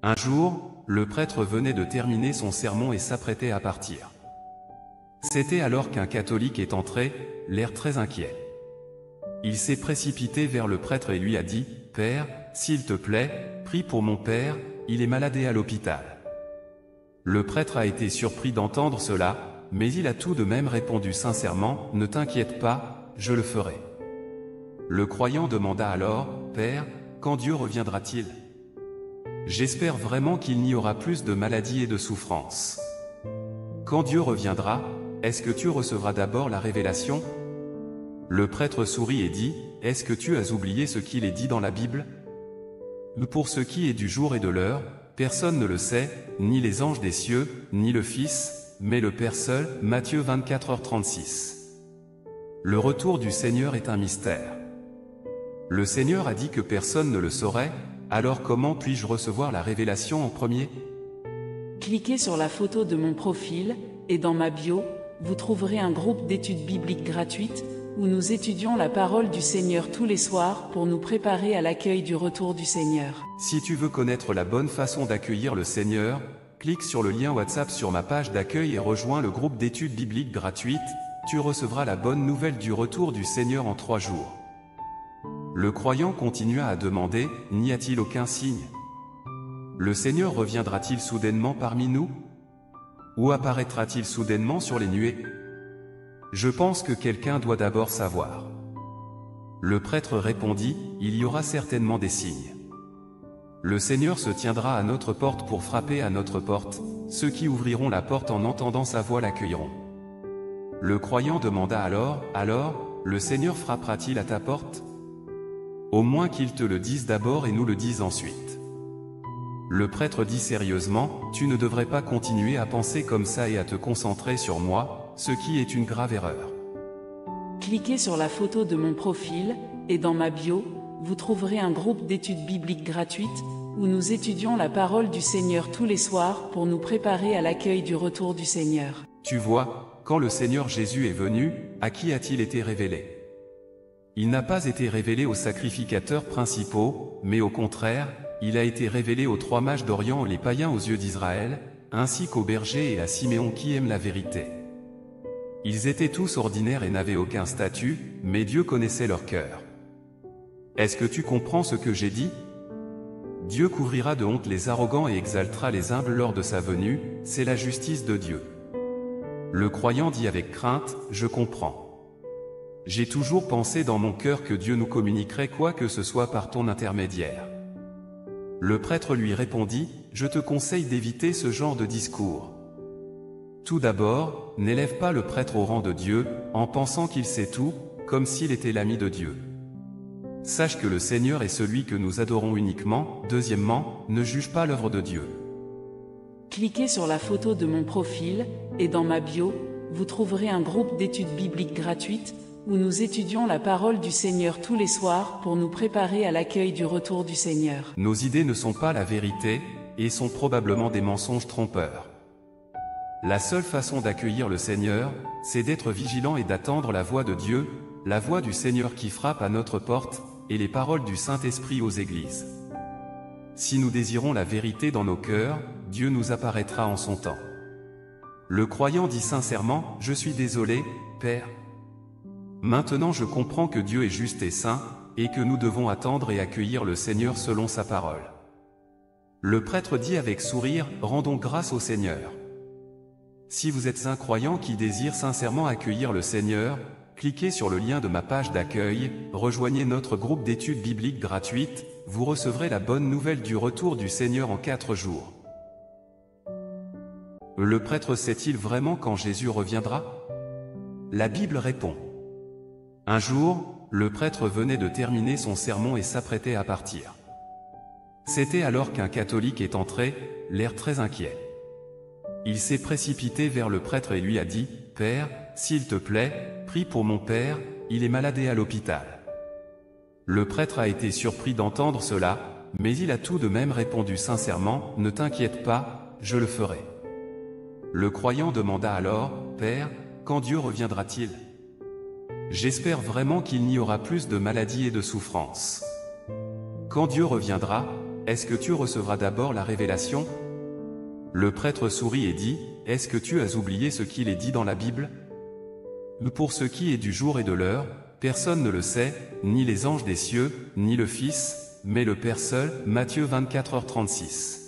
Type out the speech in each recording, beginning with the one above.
Un jour, le prêtre venait de terminer son sermon et s'apprêtait à partir. C'était alors qu'un catholique est entré, l'air très inquiet. Il s'est précipité vers le prêtre et lui a dit « Père, s'il te plaît, prie pour mon père, il est malade et à l'hôpital. » Le prêtre a été surpris d'entendre cela, mais il a tout de même répondu sincèrement « Ne t'inquiète pas, je le ferai. » Le croyant demanda alors « Père, quand Dieu reviendra-t-il ? J'espère vraiment qu'il n'y aura plus de maladies et de souffrances. Quand Dieu reviendra, est-ce que tu recevras d'abord la révélation ?» Le prêtre sourit et dit « Est-ce que tu as oublié ce qu'il est dit dans la Bible ? Pour ce qui est du jour et de l'heure, personne ne le sait, ni les anges des cieux, ni le Fils, mais le Père seul. » Matthieu 24h36. Le retour du Seigneur est un mystère. Le Seigneur a dit que personne ne le saurait, alors comment puis-je recevoir la révélation en premier ? Cliquez sur la photo de mon profil, et dans ma bio, vous trouverez un groupe d'études bibliques gratuites, où nous étudions la parole du Seigneur tous les soirs pour nous préparer à l'accueil du retour du Seigneur. Si tu veux connaître la bonne façon d'accueillir le Seigneur, clique sur le lien WhatsApp sur ma page d'accueil et rejoins le groupe d'études bibliques gratuites, tu recevras la bonne nouvelle du retour du Seigneur en 3 jours. Le croyant continua à demander, n'y a-t-il aucun signe ? Le Seigneur reviendra-t-il soudainement parmi nous ? Ou apparaîtra-t-il soudainement sur les nuées ? Je pense que quelqu'un doit d'abord savoir. Le prêtre répondit, il y aura certainement des signes. Le Seigneur se tiendra à notre porte pour frapper à notre porte, ceux qui ouvriront la porte en entendant sa voix l'accueilleront. Le croyant demanda alors, le Seigneur frappera-t-il à ta porte ? Au moins qu'il te le dise d'abord et nous le dise ensuite. Le prêtre dit sérieusement, tu ne devrais pas continuer à penser comme ça et à te concentrer sur moi, ce qui est une grave erreur. Cliquez sur la photo de mon profil, et dans ma bio, vous trouverez un groupe d'études bibliques gratuites, où nous étudions la parole du Seigneur tous les soirs pour nous préparer à l'accueil du retour du Seigneur. Tu vois, quand le Seigneur Jésus est venu, à qui a-t-il été révélé ? Il n'a pas été révélé aux sacrificateurs principaux, mais au contraire, il a été révélé aux 3 mages d'Orient, les païens aux yeux d'Israël, ainsi qu'aux bergers et à Siméon qui aiment la vérité. Ils étaient tous ordinaires et n'avaient aucun statut, mais Dieu connaissait leur cœur. Est-ce que tu comprends ce que j'ai dit ? Dieu couvrira de honte les arrogants et exaltera les humbles lors de sa venue, c'est la justice de Dieu. Le croyant dit avec crainte, je comprends. J'ai toujours pensé dans mon cœur que Dieu nous communiquerait quoi que ce soit par ton intermédiaire. Le prêtre lui répondit, je te conseille d'éviter ce genre de discours. Tout d'abord, n'élève pas le prêtre au rang de Dieu, en pensant qu'il sait tout, comme s'il était l'ami de Dieu. Sache que le Seigneur est celui que nous adorons uniquement. Deuxièmement, ne juge pas l'œuvre de Dieu. Cliquez sur la photo de mon profil, et dans ma bio, vous trouverez un groupe d'études bibliques gratuites, où nous étudions la parole du Seigneur tous les soirs pour nous préparer à l'accueil du retour du Seigneur. Nos idées ne sont pas la vérité, et sont probablement des mensonges trompeurs. La seule façon d'accueillir le Seigneur, c'est d'être vigilant et d'attendre la voix de Dieu, la voix du Seigneur qui frappe à notre porte, et les paroles du Saint-Esprit aux églises. Si nous désirons la vérité dans nos cœurs, Dieu nous apparaîtra en son temps. Le croyant dit sincèrement, je suis désolé, Père. Maintenant je comprends que Dieu est juste et saint, et que nous devons attendre et accueillir le Seigneur selon sa parole. Le prêtre dit avec sourire, rendons grâce au Seigneur. Si vous êtes un croyant qui désire sincèrement accueillir le Seigneur, cliquez sur le lien de ma page d'accueil, rejoignez notre groupe d'études bibliques gratuites, vous recevrez la bonne nouvelle du retour du Seigneur en 4 jours. Le prêtre sait-il vraiment quand Jésus reviendra ? La Bible répond. Un jour, le prêtre venait de terminer son sermon et s'apprêtait à partir. C'était alors qu'un catholique est entré, l'air très inquiet. Il s'est précipité vers le prêtre et lui a dit, « Père, s'il te plaît, prie pour mon père, il est malade et à l'hôpital. » Le prêtre a été surpris d'entendre cela, mais il a tout de même répondu sincèrement, « Ne t'inquiète pas, je le ferai. » Le croyant demanda alors, « Père, quand Dieu reviendra-t-il ? J'espère vraiment qu'il n'y aura plus de maladies et de souffrances. Quand Dieu reviendra, est-ce que tu recevras d'abord la révélation? Le prêtre sourit et dit, est-ce que tu as oublié ce qu'il est dit dans la Bible? Pour ce qui est du jour et de l'heure, personne ne le sait, ni les anges des cieux, ni le Fils, mais le Père seul. Matthieu 24h36.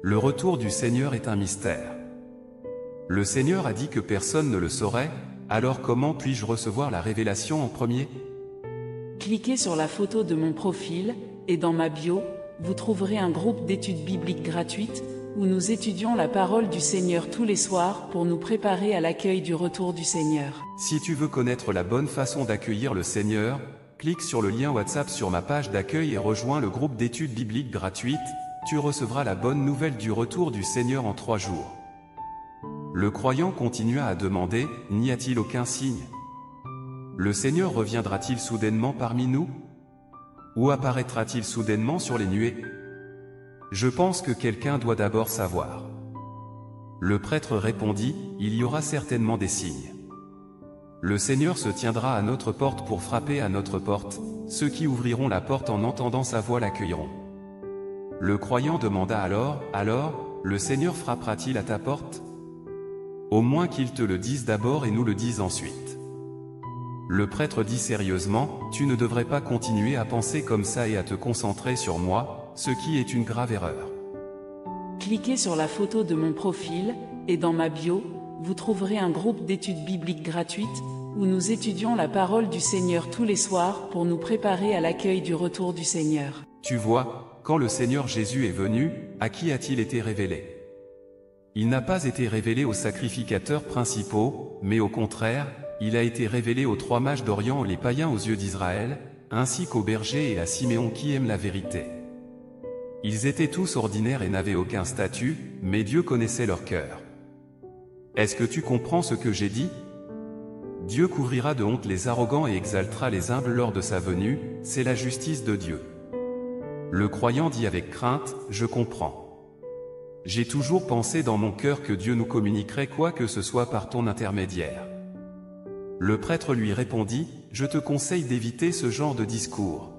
Le retour du Seigneur est un mystère. Le Seigneur a dit que personne ne le saurait, alors comment puis-je recevoir la révélation en premier? Cliquez sur la photo de mon profil, et dans ma bio, vous trouverez un groupe d'études bibliques gratuites, où nous étudions la parole du Seigneur tous les soirs pour nous préparer à l'accueil du retour du Seigneur. Si tu veux connaître la bonne façon d'accueillir le Seigneur, clique sur le lien WhatsApp sur ma page d'accueil et rejoins le groupe d'études bibliques gratuites, tu recevras la bonne nouvelle du retour du Seigneur en 3 jours. Le croyant continua à demander, n'y a-t-il aucun signe? Le Seigneur reviendra-t-il soudainement parmi nous? Ou apparaîtra-t-il soudainement sur les nuées? Je pense que quelqu'un doit d'abord savoir. Le prêtre répondit, il y aura certainement des signes. Le Seigneur se tiendra à notre porte pour frapper à notre porte, ceux qui ouvriront la porte en entendant sa voix l'accueilleront. Le croyant demanda alors, le Seigneur frappera-t-il à ta porte? Au moins qu'il te le dise d'abord et nous le dise ensuite. Le prêtre dit sérieusement, tu ne devrais pas continuer à penser comme ça et à te concentrer sur moi, ce qui est une grave erreur. Cliquez sur la photo de mon profil, et dans ma bio, vous trouverez un groupe d'études bibliques gratuites, où nous étudions la parole du Seigneur tous les soirs pour nous préparer à l'accueil du retour du Seigneur. Tu vois, quand le Seigneur Jésus est venu, à qui a-t-il été révélé? Il n'a pas été révélé aux sacrificateurs principaux, mais au contraire, il a été révélé aux 3 mages d'Orient, les païens aux yeux d'Israël, ainsi qu'aux bergers et à Siméon qui aiment la vérité. Ils étaient tous ordinaires et n'avaient aucun statut, mais Dieu connaissait leur cœur. Est-ce que tu comprends ce que j'ai dit? Dieu couvrira de honte les arrogants et exaltera les humbles lors de sa venue, c'est la justice de Dieu. Le croyant dit avec crainte, je comprends. J'ai toujours pensé dans mon cœur que Dieu nous communiquerait quoi que ce soit par ton intermédiaire. Le prêtre lui répondit, je te conseille d'éviter ce genre de discours.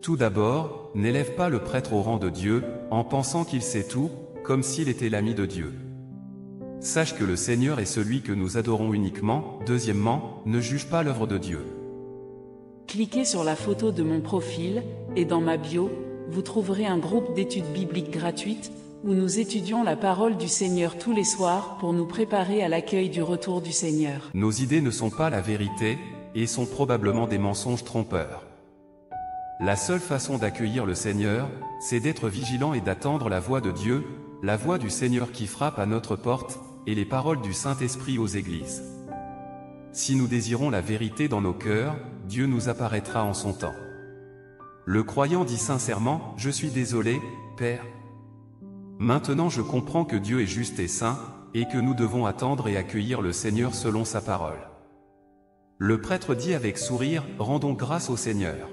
Tout d'abord, n'élève pas le prêtre au rang de Dieu, en pensant qu'il sait tout, comme s'il était l'ami de Dieu. Sache que le Seigneur est celui que nous adorons uniquement. Deuxièmement, ne juge pas l'œuvre de Dieu. Cliquez sur la photo de mon profil, et dans ma bio, vous trouverez un groupe d'études bibliques gratuites, où nous étudions la parole du Seigneur tous les soirs pour nous préparer à l'accueil du retour du Seigneur. Nos idées ne sont pas la vérité, et sont probablement des mensonges trompeurs. La seule façon d'accueillir le Seigneur, c'est d'être vigilant et d'attendre la voix de Dieu, la voix du Seigneur qui frappe à notre porte, et les paroles du Saint-Esprit aux églises. Si nous désirons la vérité dans nos cœurs, Dieu nous apparaîtra en son temps. Le croyant dit sincèrement, je suis désolé, Père. Maintenant je comprends que Dieu est juste et saint, et que nous devons attendre et accueillir le Seigneur selon sa parole. Le prêtre dit avec sourire, rendons grâce au Seigneur.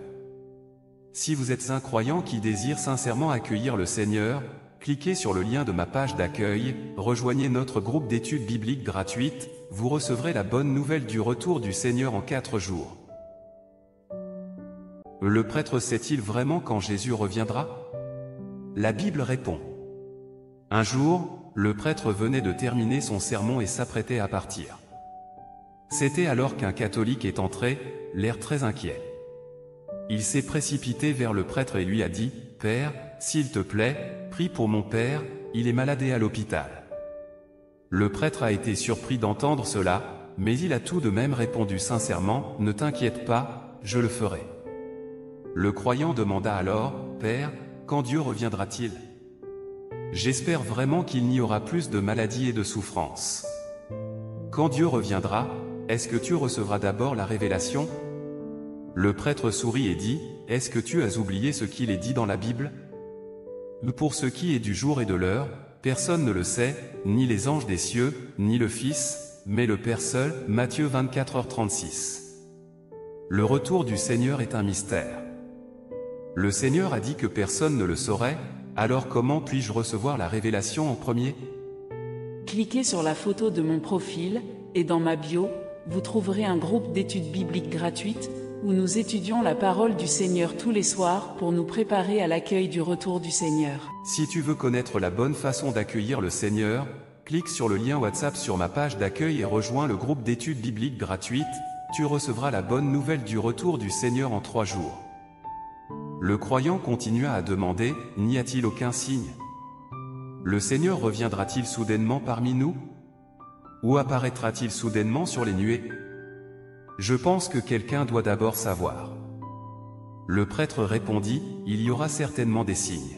Si vous êtes un croyant qui désire sincèrement accueillir le Seigneur, cliquez sur le lien de ma page d'accueil, rejoignez notre groupe d'études bibliques gratuites, vous recevrez la bonne nouvelle du retour du Seigneur en 4 jours. Le prêtre sait-il vraiment quand Jésus reviendra? La Bible répond. Un jour, le prêtre venait de terminer son sermon et s'apprêtait à partir. C'était alors qu'un catholique est entré, l'air très inquiet. Il s'est précipité vers le prêtre et lui a dit, « Père, s'il te plaît, prie pour mon père, il est malade et à l'hôpital. » Le prêtre a été surpris d'entendre cela, mais il a tout de même répondu sincèrement, « Ne t'inquiète pas, je le ferai. » Le croyant demanda alors, « Père, quand Dieu reviendra-t-il? J'espère vraiment qu'il n'y aura plus de maladies et de souffrances. Quand Dieu reviendra, est-ce que tu recevras d'abord la révélation? » Le prêtre sourit et dit, « Est-ce que tu as oublié ce qu'il est dit dans la Bible? Pour ce qui est du jour et de l'heure, personne ne le sait, ni les anges des cieux, ni le Fils, mais le Père seul. » Matthieu 24h36. Le retour du Seigneur est un mystère. Le Seigneur a dit que personne ne le saurait, alors comment puis-je recevoir la révélation en premier? Cliquez sur la photo de mon profil, et dans ma bio, vous trouverez un groupe d'études bibliques gratuites, où nous étudions la parole du Seigneur tous les soirs pour nous préparer à l'accueil du retour du Seigneur. Si tu veux connaître la bonne façon d'accueillir le Seigneur, clique sur le lien WhatsApp sur ma page d'accueil et rejoins le groupe d'études bibliques gratuites, tu recevras la bonne nouvelle du retour du Seigneur en 3 jours. Le croyant continua à demander, n'y a-t-il aucun signe? Le Seigneur reviendra-t-il soudainement parmi nous? Ou apparaîtra-t-il soudainement sur les nuées? Je pense que quelqu'un doit d'abord savoir. Le prêtre répondit, il y aura certainement des signes.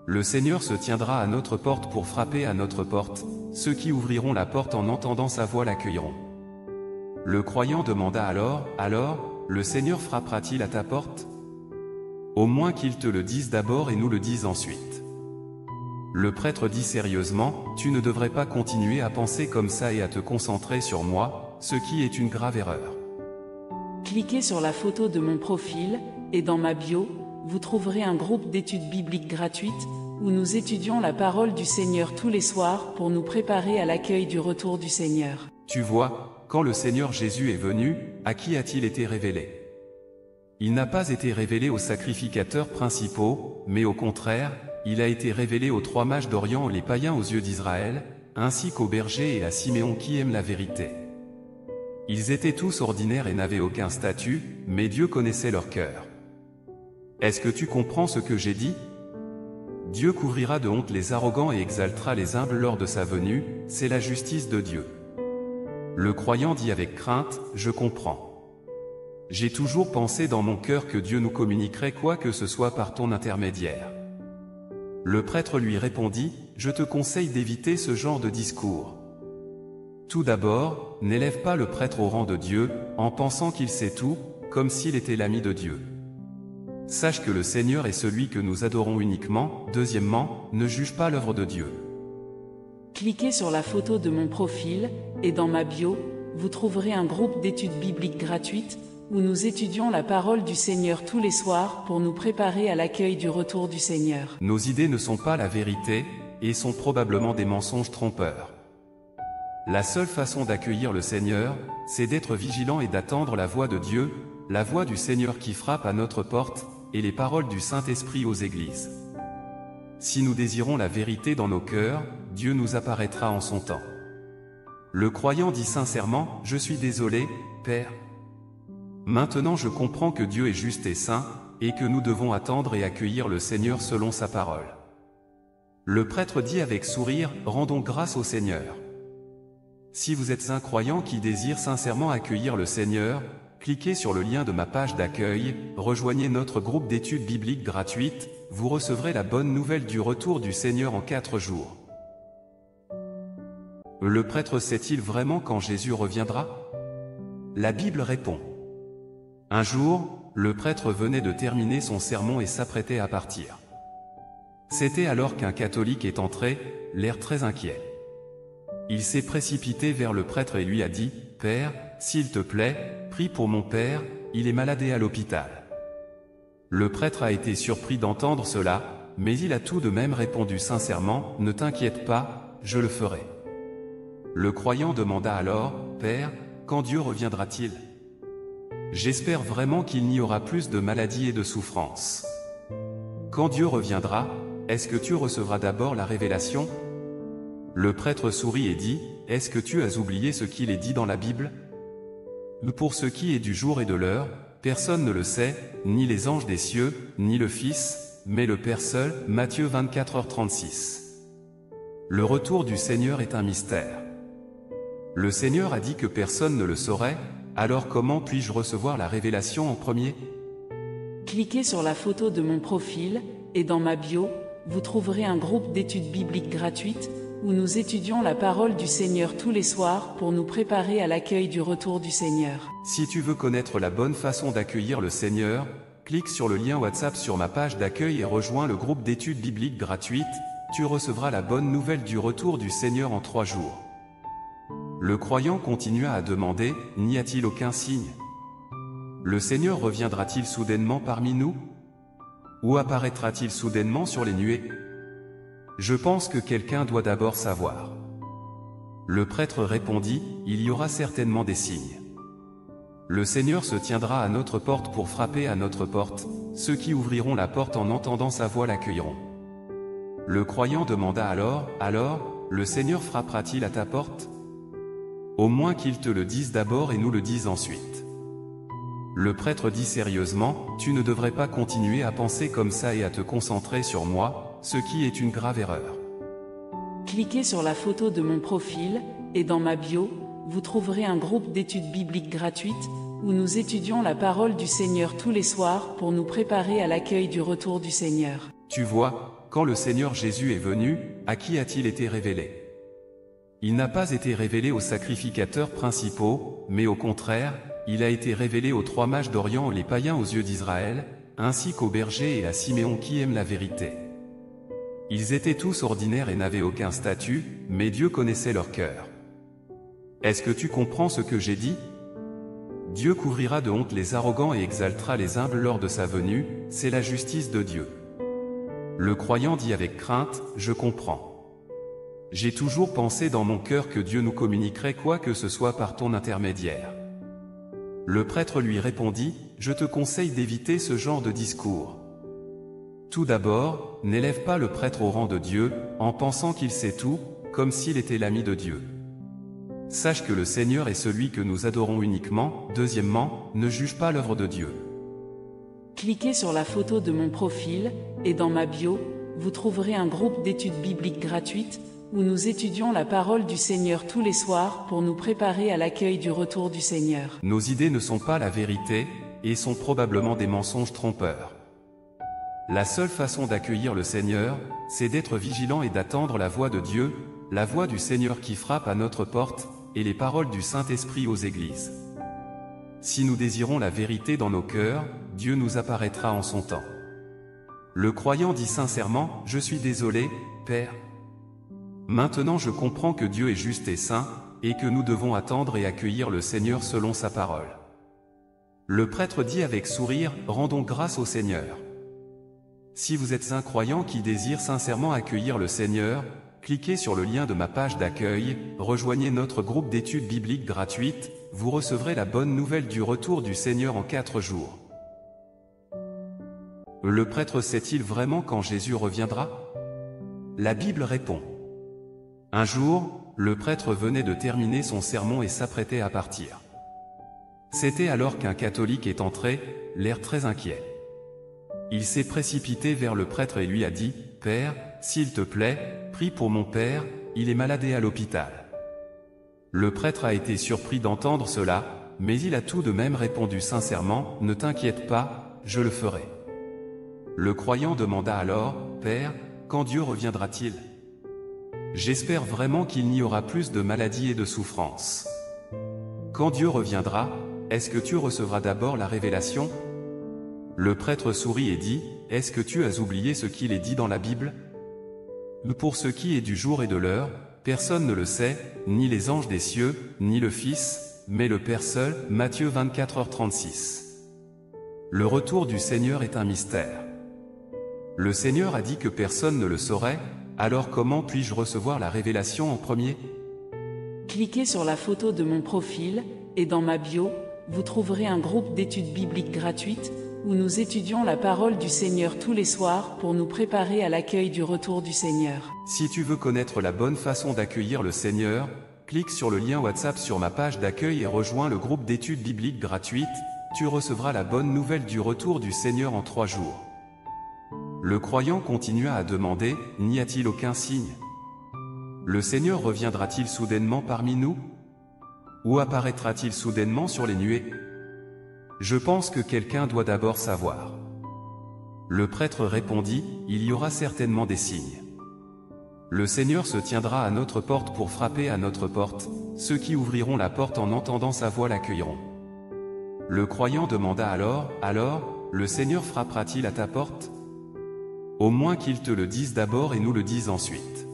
Le Seigneur se tiendra à notre porte pour frapper à notre porte, ceux qui ouvriront la porte en entendant sa voix l'accueilleront. Le croyant demanda alors, le Seigneur frappera-t-il à ta porte? Au moins qu'il te le dise d'abord et nous le dise ensuite. Le prêtre dit sérieusement, tu ne devrais pas continuer à penser comme ça et à te concentrer sur moi, ce qui est une grave erreur. Cliquez sur la photo de mon profil, et dans ma bio, vous trouverez un groupe d'études bibliques gratuites, où nous étudions la parole du Seigneur tous les soirs pour nous préparer à l'accueil du retour du Seigneur. Tu vois, quand le Seigneur Jésus est venu, à qui a-t-il été révélé? Il n'a pas été révélé aux sacrificateurs principaux, mais au contraire, il a été révélé aux 3 mages d'Orient, les païens aux yeux d'Israël, ainsi qu'aux bergers et à Siméon qui aiment la vérité. Ils étaient tous ordinaires et n'avaient aucun statut, mais Dieu connaissait leur cœur. Est-ce que tu comprends ce que j'ai dit? Dieu couvrira de honte les arrogants et exaltera les humbles lors de sa venue, c'est la justice de Dieu. Le croyant dit avec crainte, je comprends. J'ai toujours pensé dans mon cœur que Dieu nous communiquerait quoi que ce soit par ton intermédiaire. Le prêtre lui répondit, je te conseille d'éviter ce genre de discours. Tout d'abord, n'élève pas le prêtre au rang de Dieu, en pensant qu'il sait tout, comme s'il était l'ami de Dieu. Sache que le Seigneur est celui que nous adorons uniquement. Deuxièmement, ne juge pas l'œuvre de Dieu. Cliquez sur la photo de mon profil, et dans ma bio, vous trouverez un groupe d'études bibliques gratuites, où nous étudions la parole du Seigneur tous les soirs pour nous préparer à l'accueil du retour du Seigneur. Nos idées ne sont pas la vérité, et sont probablement des mensonges trompeurs. La seule façon d'accueillir le Seigneur, c'est d'être vigilant et d'attendre la voix de Dieu, la voix du Seigneur qui frappe à notre porte, et les paroles du Saint-Esprit aux églises. Si nous désirons la vérité dans nos cœurs, Dieu nous apparaîtra en son temps. Le croyant dit sincèrement, je suis désolé, Père. Maintenant je comprends que Dieu est juste et saint, et que nous devons attendre et accueillir le Seigneur selon sa parole. Le prêtre dit avec sourire, rendons grâce au Seigneur. Si vous êtes un croyant qui désire sincèrement accueillir le Seigneur, cliquez sur le lien de ma page d'accueil, rejoignez notre groupe d'études bibliques gratuites, vous recevrez la bonne nouvelle du retour du Seigneur en 4 jours. Le prêtre sait-il vraiment quand Jésus reviendra? La Bible répond. Un jour, le prêtre venait de terminer son sermon et s'apprêtait à partir. C'était alors qu'un catholique est entré, l'air très inquiet. Il s'est précipité vers le prêtre et lui a dit, « Père, s'il te plaît, prie pour mon père, il est malade et à l'hôpital. » Le prêtre a été surpris d'entendre cela, mais il a tout de même répondu sincèrement, « Ne t'inquiète pas, je le ferai. » Le croyant demanda alors, « Père, quand Dieu reviendra-t-il? J'espère vraiment qu'il n'y aura plus de maladies et de souffrances. Quand Dieu reviendra, est-ce que tu recevras d'abord la révélation? » Le prêtre sourit et dit, « Est-ce que tu as oublié ce qu'il est dit dans la Bible? Pour ce qui est du jour et de l'heure, personne ne le sait, ni les anges des cieux, ni le Fils, mais le Père seul. » Matthieu 24h36. Le retour du Seigneur est un mystère. Le Seigneur a dit que personne ne le saurait, alors comment puis-je recevoir la révélation en premier? Cliquez sur la photo de mon profil, et dans ma bio, vous trouverez un groupe d'études bibliques gratuites, où nous étudions la parole du Seigneur tous les soirs pour nous préparer à l'accueil du retour du Seigneur. Si tu veux connaître la bonne façon d'accueillir le Seigneur, clique sur le lien WhatsApp sur ma page d'accueil et rejoins le groupe d'études bibliques gratuites, tu recevras la bonne nouvelle du retour du Seigneur en 3 jours. Le croyant continua à demander, n'y a-t-il aucun signe? Le Seigneur reviendra-t-il soudainement parmi nous? Ou apparaîtra-t-il soudainement sur les nuées? Je pense que quelqu'un doit d'abord savoir. Le prêtre répondit, il y aura certainement des signes. Le Seigneur se tiendra à notre porte pour frapper à notre porte, ceux qui ouvriront la porte en entendant sa voix l'accueilleront. Le croyant demanda alors, le Seigneur frappera-t-il à ta porte? Au moins qu'il te le dise d'abord et nous le dise ensuite. Le prêtre dit sérieusement, tu ne devrais pas continuer à penser comme ça et à te concentrer sur moi, ce qui est une grave erreur. Cliquez sur la photo de mon profil, et dans ma bio, vous trouverez un groupe d'études bibliques gratuites, où nous étudions la parole du Seigneur tous les soirs pour nous préparer à l'accueil du retour du Seigneur. Tu vois, quand le Seigneur Jésus est venu, à qui a-t-il été révélé? Il n'a pas été révélé aux sacrificateurs principaux, mais au contraire, il a été révélé aux 3 mages d'Orient, les païens aux yeux d'Israël, ainsi qu'aux bergers et à Siméon qui aiment la vérité. Ils étaient tous ordinaires et n'avaient aucun statut, mais Dieu connaissait leur cœur. Est-ce que tu comprends ce que j'ai dit? Dieu couvrira de honte les arrogants et exaltera les humbles lors de sa venue, c'est la justice de Dieu. Le croyant dit avec crainte, je comprends. J'ai toujours pensé dans mon cœur que Dieu nous communiquerait quoi que ce soit par ton intermédiaire. Le prêtre lui répondit, je te conseille d'éviter ce genre de discours. Tout d'abord, n'élève pas le prêtre au rang de Dieu, en pensant qu'il sait tout, comme s'il était l'ami de Dieu. Sache que le Seigneur est celui que nous adorons uniquement. Deuxièmement, ne juge pas l'œuvre de Dieu. Cliquez sur la photo de mon profil, et dans ma bio, vous trouverez un groupe d'études bibliques gratuites, où nous étudions la parole du Seigneur tous les soirs pour nous préparer à l'accueil du retour du Seigneur. Nos idées ne sont pas la vérité, et sont probablement des mensonges trompeurs. La seule façon d'accueillir le Seigneur, c'est d'être vigilant et d'attendre la voix de Dieu, la voix du Seigneur qui frappe à notre porte, et les paroles du Saint-Esprit aux églises. Si nous désirons la vérité dans nos cœurs, Dieu nous apparaîtra en son temps. Le croyant dit sincèrement, je suis désolé, Père. Maintenant je comprends que Dieu est juste et saint, et que nous devons attendre et accueillir le Seigneur selon sa parole. Le prêtre dit avec sourire, rendons grâce au Seigneur. Si vous êtes un croyant qui désire sincèrement accueillir le Seigneur, cliquez sur le lien de ma page d'accueil, rejoignez notre groupe d'études bibliques gratuites, vous recevrez la bonne nouvelle du retour du Seigneur en 4 jours. Le prêtre sait-il vraiment quand Jésus reviendra? La Bible répond. Un jour, le prêtre venait de terminer son sermon et s'apprêtait à partir. C'était alors qu'un catholique est entré, l'air très inquiet. Il s'est précipité vers le prêtre et lui a dit, « Père, s'il te plaît, prie pour mon père, il est malade et à l'hôpital. » Le prêtre a été surpris d'entendre cela, mais il a tout de même répondu sincèrement, « Ne t'inquiète pas, je le ferai. » Le croyant demanda alors, « Père, quand Dieu reviendra-t-il? J'espère vraiment qu'il n'y aura plus de maladies et de souffrances. Quand Dieu reviendra, est-ce que tu recevras d'abord la révélation? » Le prêtre sourit et dit, « Est-ce que tu as oublié ce qu'il est dit dans la Bible? Pour ce qui est du jour et de l'heure, personne ne le sait, ni les anges des cieux, ni le Fils, mais le Père seul. » Matthieu 24h36. Le retour du Seigneur est un mystère. Le Seigneur a dit que personne ne le saurait, alors comment puis-je recevoir la révélation en premier? Cliquez sur la photo de mon profil, et dans ma bio, vous trouverez un groupe d'études bibliques gratuites, où nous étudions la parole du Seigneur tous les soirs pour nous préparer à l'accueil du retour du Seigneur. Si tu veux connaître la bonne façon d'accueillir le Seigneur, clique sur le lien WhatsApp sur ma page d'accueil et rejoins le groupe d'études bibliques gratuites, tu recevras la bonne nouvelle du retour du Seigneur en 3 jours. Le croyant continua à demander, n'y a-t-il aucun signe? Le Seigneur reviendra-t-il soudainement parmi nous? Ou apparaîtra-t-il soudainement sur les nuées? Je pense que quelqu'un doit d'abord savoir. Le prêtre répondit, il y aura certainement des signes. Le Seigneur se tiendra à notre porte pour frapper à notre porte, ceux qui ouvriront la porte en entendant sa voix l'accueilleront. Le croyant demanda alors, le Seigneur frappera-t-il à ta porte? Au moins qu'il te le dise d'abord et nous le dise ensuite.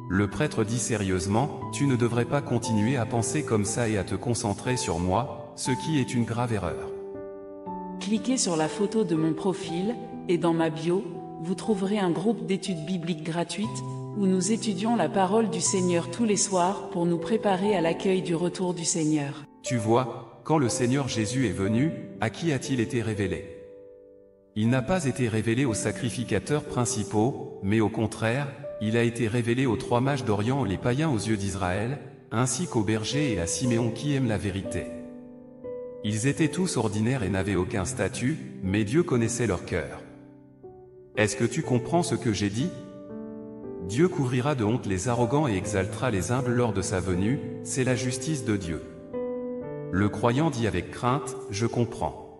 Le prêtre dit sérieusement, tu ne devrais pas continuer à penser comme ça et à te concentrer sur moi, ce qui est une grave erreur. Cliquez sur la photo de mon profil, et dans ma bio, vous trouverez un groupe d'études bibliques gratuites, où nous étudions la parole du Seigneur tous les soirs pour nous préparer à l'accueil du retour du Seigneur. Tu vois, quand le Seigneur Jésus est venu, à qui a-t-il été révélé? Il n'a pas été révélé aux sacrificateurs principaux, mais au contraire, il a été révélé aux 3 mages d'Orient, les païens aux yeux d'Israël, ainsi qu'aux bergers et à Siméon qui aiment la vérité. Ils étaient tous ordinaires et n'avaient aucun statut, mais Dieu connaissait leur cœur. Est-ce que tu comprends ce que j'ai dit? Dieu couvrira de honte les arrogants et exaltera les humbles lors de sa venue, c'est la justice de Dieu. Le croyant dit avec crainte, je comprends.